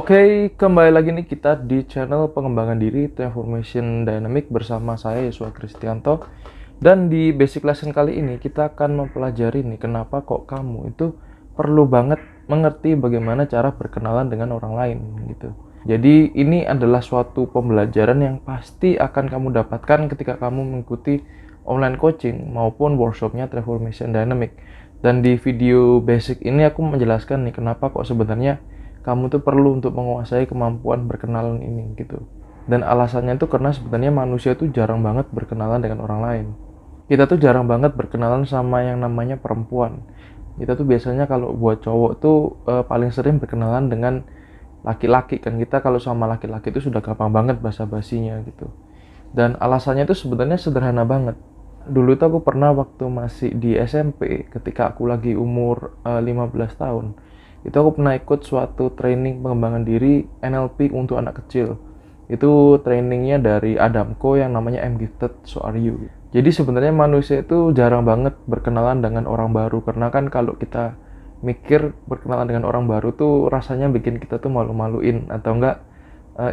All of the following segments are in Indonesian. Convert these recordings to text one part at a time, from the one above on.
Oke, kembali lagi nih kita di channel pengembangan diri Transformation Dynamic bersama saya Yesua Kristianto. Dan di basic lesson kali ini kita akan mempelajari nih kenapa kok kamu itu perlu banget mengerti bagaimana cara berkenalan dengan orang lain gitu. Jadi ini adalah suatu pembelajaran yang pasti akan kamu dapatkan ketika kamu mengikuti online coaching maupun workshopnya Transformation Dynamic. Dan di video basic ini aku menjelaskan nih kenapa kok sebenarnya kamu tuh perlu untuk menguasai kemampuan berkenalan ini gitu. Dan alasannya tuh karena sebenarnya manusia tuh jarang banget berkenalan dengan orang lain. Kita tuh jarang banget berkenalan sama yang namanya perempuan. Kita tuh biasanya kalau buat cowok tuh paling sering berkenalan dengan laki-laki kan. Kita kalau sama laki-laki itu sudah gampang banget basa-basinya gitu. Dan alasannya tuh sebenarnya sederhana banget. Dulu tuh aku pernah waktu masih di SMP ketika aku lagi umur 15 tahun. Itu aku pernah ikut suatu training pengembangan diri NLP untuk anak kecil. Itu trainingnya dari Adamko yang namanya I'm Gifted, So Are You. Jadi sebenarnya manusia itu jarang banget berkenalan dengan orang baru. Karena kan kalau kita mikir berkenalan dengan orang baru tuh rasanya bikin kita tuh malu-maluin. Atau enggak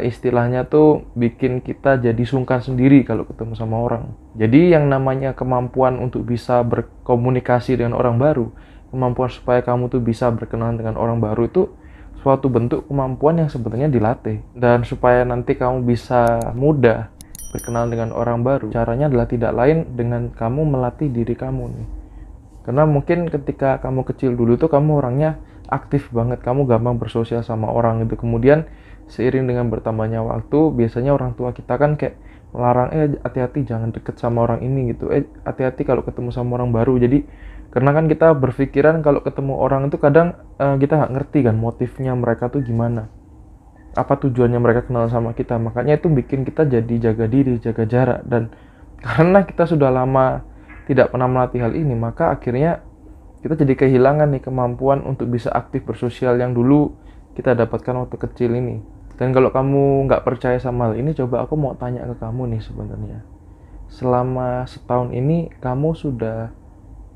istilahnya tuh bikin kita jadi sungkan sendiri kalau ketemu sama orang. Jadi yang namanya kemampuan untuk bisa berkomunikasi dengan orang baru, kemampuan supaya kamu tuh bisa berkenalan dengan orang baru itu suatu bentuk kemampuan yang sebenarnya dilatih. Dan supaya nanti kamu bisa mudah berkenalan dengan orang baru, caranya adalah tidak lain dengan kamu melatih diri kamu nih. Karena mungkin ketika kamu kecil dulu tuh kamu orangnya aktif banget, kamu gampang bersosial sama orang gitu. Kemudian seiring dengan bertambahnya waktu, biasanya orang tua kita kan kayak melarang, hati-hati jangan deket sama orang ini gitu, hati-hati kalau ketemu sama orang baru. Jadi karena kan kita berpikiran kalau ketemu orang itu kadang kita nggak ngerti kan motifnya mereka tuh gimana, apa tujuannya mereka kenal sama kita. Makanya itu bikin kita jadi jaga diri, jaga jarak. Dan karena kita sudah lama tidak pernah melatih hal ini, maka akhirnya kita jadi kehilangan nih kemampuan untuk bisa aktif bersosial yang dulu kita dapatkan waktu kecil ini. Dan kalau kamu nggak percaya sama hal ini, coba aku mau tanya ke kamu nih sebenarnya. Selama setahun ini, kamu sudah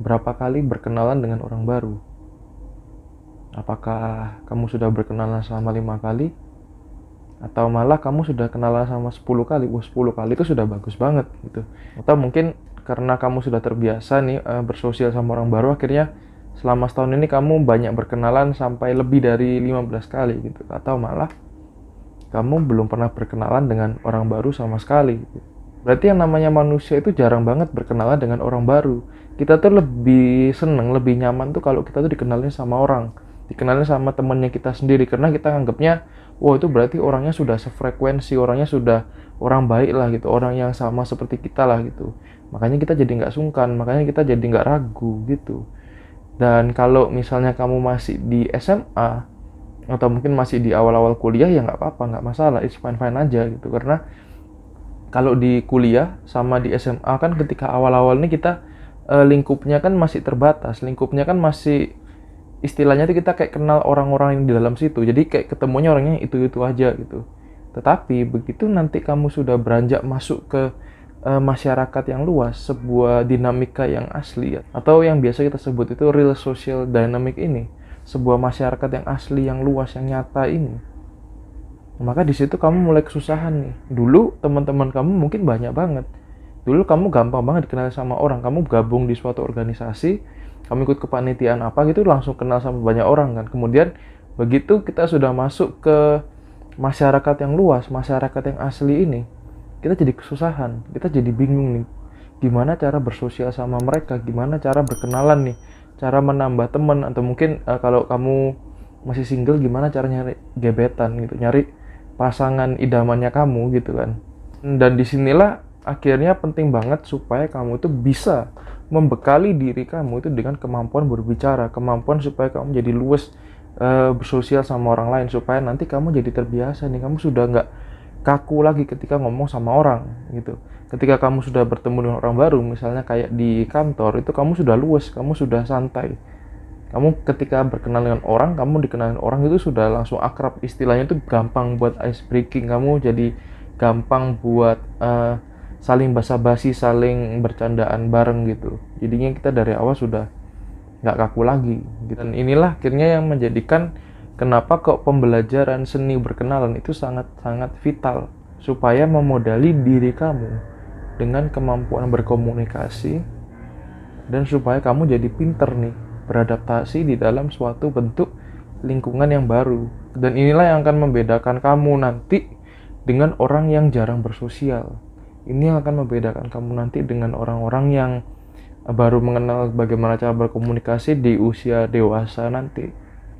berapa kali berkenalan dengan orang baru? Apakah kamu sudah berkenalan selama 5 kali? Atau malah kamu sudah kenalan sama 10 kali? 10 kali itu sudah bagus banget gitu. Atau mungkin karena kamu sudah terbiasa nih bersosial sama orang baru, akhirnya selama setahun ini kamu banyak berkenalan sampai lebih dari 15 kali gitu. Atau malah kamu belum pernah berkenalan dengan orang baru sama sekali gitu. Berarti yang namanya manusia itu jarang banget berkenalan dengan orang baru. Kita tuh lebih seneng, lebih nyaman tuh kalau kita tuh dikenalin sama orang, dikenalin sama temennya kita sendiri. Karena kita anggapnya, wah itu berarti orangnya sudah sefrekuensi, orangnya sudah orang baik lah gitu, orang yang sama seperti kita lah gitu. Makanya kita jadi nggak sungkan, makanya kita jadi nggak ragu gitu. Dan kalau misalnya kamu masih di SMA, atau mungkin masih di awal-awal kuliah, ya nggak apa-apa, nggak masalah, it's fine-fine aja gitu. Karena kalau di kuliah sama di SMA kan ketika awal-awal ini kita lingkupnya kan masih terbatas, lingkupnya kan masih istilahnya tuh kita kayak kenal orang-orang yang di dalam situ, jadi kayak ketemunya orangnya itu-itu aja gitu. Tetapi begitu nanti kamu sudah beranjak masuk ke masyarakat yang luas, sebuah dinamika yang asli ya, atau yang biasa kita sebut itu real social dynamic ini, sebuah masyarakat yang asli, yang luas, yang nyata ini, maka di situ kamu mulai kesusahan nih. Dulu teman-teman kamu mungkin banyak banget, dulu kamu gampang banget dikenal sama orang, kamu gabung di suatu organisasi, kamu ikut kepanitiaan apa gitu langsung kenal sama banyak orang kan. Kemudian begitu kita sudah masuk ke masyarakat yang luas, masyarakat yang asli ini, kita jadi kesusahan, kita jadi bingung nih gimana cara bersosial sama mereka, gimana cara berkenalan nih, cara menambah teman. Atau mungkin kalau kamu masih single, gimana cara nyari gebetan gitu, nyari pasangan idamannya kamu gitu kan. Dan disinilah akhirnya penting banget supaya kamu itu bisa membekali diri kamu itu dengan kemampuan berbicara, kemampuan supaya kamu jadi luwes bersosial sama orang lain, supaya nanti kamu jadi terbiasa nih, kamu sudah nggak kaku lagi ketika ngomong sama orang gitu. Ketika kamu sudah bertemu dengan orang baru, misalnya kayak di kantor, itu kamu sudah luwes, kamu sudah santai. Kamu ketika berkenalan dengan orang, kamu dikenalin orang itu sudah langsung akrab. Istilahnya itu gampang buat ice breaking, kamu jadi gampang buat saling basa-basi, saling bercandaan bareng gitu. Jadinya kita dari awal sudah nggak kaku lagi gitu. Dan inilah akhirnya yang menjadikan kenapa kok pembelajaran seni berkenalan itu sangat-sangat vital supaya memodali diri kamu dengan kemampuan berkomunikasi dan supaya kamu jadi pinter nih beradaptasi di dalam suatu bentuk lingkungan yang baru. Dan inilah yang akan membedakan kamu nanti dengan orang yang jarang bersosial. Ini yang akan membedakan kamu nanti dengan orang-orang yang baru mengenal bagaimana cara berkomunikasi di usia dewasa nanti.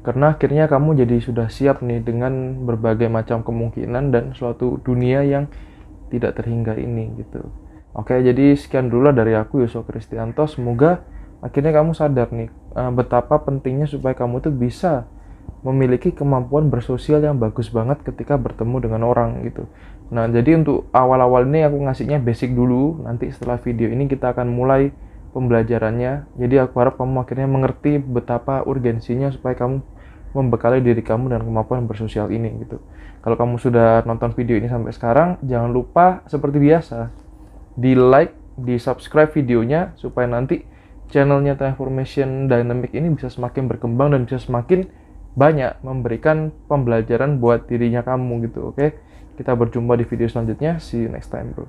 Karena akhirnya kamu jadi sudah siap nih dengan berbagai macam kemungkinan dan suatu dunia yang tidak terhingga ini gitu. Oke, jadi sekian dulu dari aku, Yusuf Kristianto. Semoga akhirnya kamu sadar nih betapa pentingnya supaya kamu tuh bisa memiliki kemampuan bersosial yang bagus banget ketika bertemu dengan orang gitu. Nah, jadi untuk awal-awal ini aku ngasihnya basic dulu. Nanti setelah video ini kita akan mulai pembelajarannya. Jadi aku harap kamu akhirnya mengerti betapa urgensinya supaya kamu membekali diri kamu dan kemampuan bersosial ini gitu. Kalau kamu sudah nonton video ini sampai sekarang, jangan lupa seperti biasa di like, di subscribe videonya supaya nanti channelnya Transformation Dynamic ini bisa semakin berkembang dan bisa semakin banyak memberikan pembelajaran buat dirinya kamu gitu. Oke, kita berjumpa di video selanjutnya. See you next time, bro.